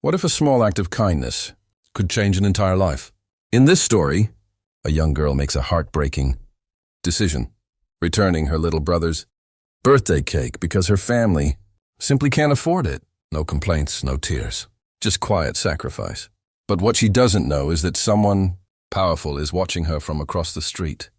What if a small act of kindness could change an entire life? In this story, a young girl makes a heartbreaking decision, returning her little brother's birthday cake because her family simply can't afford it. No complaints, no tears, just quiet sacrifice. But what she doesn't know is that someone powerful is watching her from across the street.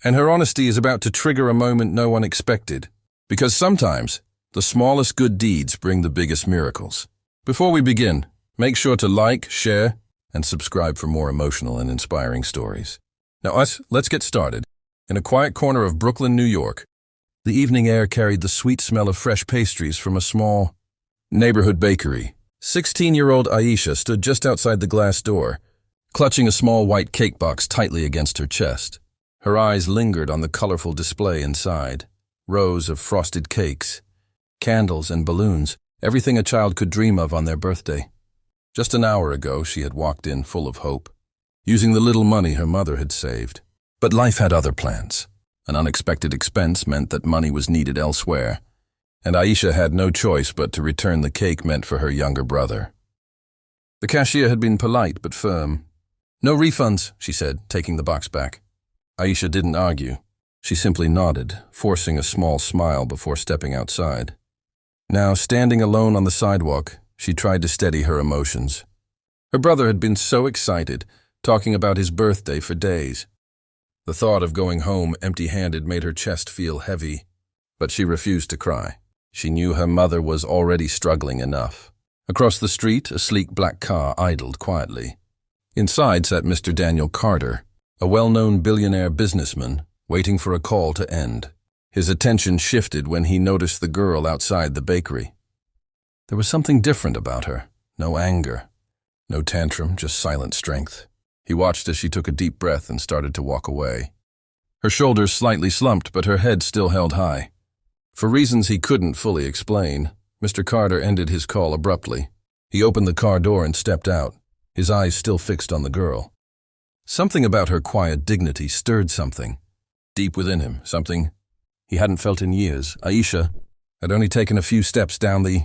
And her honesty is about to trigger a moment no one expected, because sometimes the smallest good deeds bring the biggest miracles. Before we begin, make sure to like, share, and subscribe for more emotional and inspiring stories. Now let's get started. In a quiet corner of Brooklyn, New York, the evening air carried the sweet smell of fresh pastries from a small neighborhood bakery. 16-year-old Aisha stood just outside the glass door, clutching a small white cake box tightly against her chest. Her eyes lingered on the colorful display inside. Rows of frosted cakes, candles, and balloons, everything a child could dream of on their birthday. Just an hour ago, she had walked in full of hope, using the little money her mother had saved. But life had other plans. An unexpected expense meant that money was needed elsewhere, and Aisha had no choice but to return the cake meant for her younger brother. The cashier had been polite but firm. "No refunds," she said, taking the box back. Aisha didn't argue. She simply nodded, forcing a small smile before stepping outside. Now, standing alone on the sidewalk, she tried to steady her emotions. Her brother had been so excited, talking about his birthday for days. The thought of going home empty-handed made her chest feel heavy, but she refused to cry. She knew her mother was already struggling enough. Across the street, a sleek black car idled quietly. Inside sat Mr. Daniel Carter, a well-known billionaire businessman, waiting for a call to end. His attention shifted when he noticed the girl outside the bakery. There was something different about her. No anger, no tantrum, just silent strength. He watched as she took a deep breath and started to walk away. Her shoulders slightly slumped, but her head still held high. For reasons he couldn't fully explain, Mr. Carter ended his call abruptly. He opened the car door and stepped out, his eyes still fixed on the girl. Something about her quiet dignity stirred something deep within him, something he hadn't felt in years. Aisha had only taken a few steps down the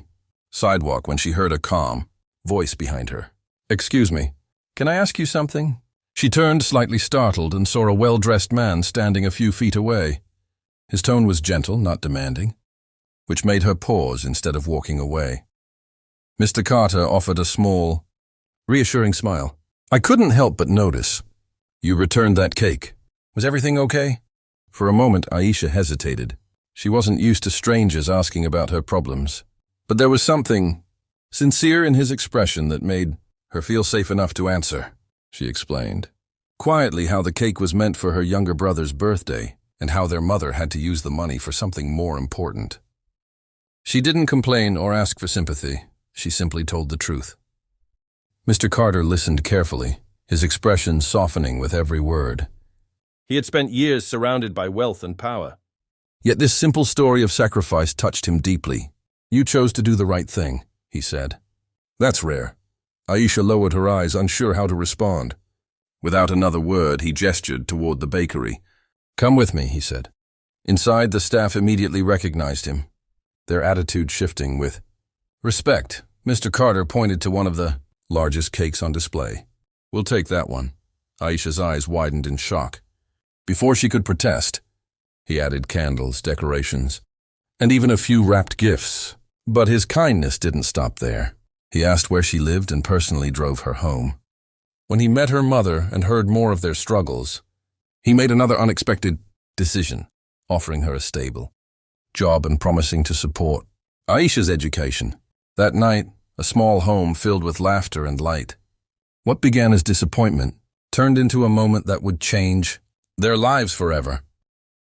sidewalk when she heard a calm voice behind her. "Excuse me, can I ask you something?" She turned, slightly startled, and saw a well-dressed man standing a few feet away. His tone was gentle, not demanding, which made her pause instead of walking away. Mr. Carter offered a small, reassuring smile. "I couldn't help but notice. You returned that cake. Was everything okay?" For a moment, Aisha hesitated. She wasn't used to strangers asking about her problems. But there was something sincere in his expression that made her feel safe enough to answer. She explained quietly how the cake was meant for her younger brother's birthday and how their mother had to use the money for something more important. She didn't complain or ask for sympathy. She simply told the truth. Mr. Carter listened carefully, his expression softening with every word. He had spent years surrounded by wealth and power. Yet this simple story of sacrifice touched him deeply. "You chose to do the right thing," he said. "That's rare." Aisha lowered her eyes, unsure how to respond. Without another word, he gestured toward the bakery. "Come with me," he said. Inside, the staff immediately recognized him, their attitude shifting with respect. Mr. Carter pointed to one of the largest cakes on display. "We'll take that one." Aisha's eyes widened in shock. Before she could protest, he added candles, decorations, and even a few wrapped gifts. But his kindness didn't stop there. He asked where she lived and personally drove her home. When he met her mother and heard more of their struggles, he made another unexpected decision, offering her a stable job and promising to support Aisha's education. That night, a small home filled with laughter and light. What began as disappointment turned into a moment that would change their lives forever.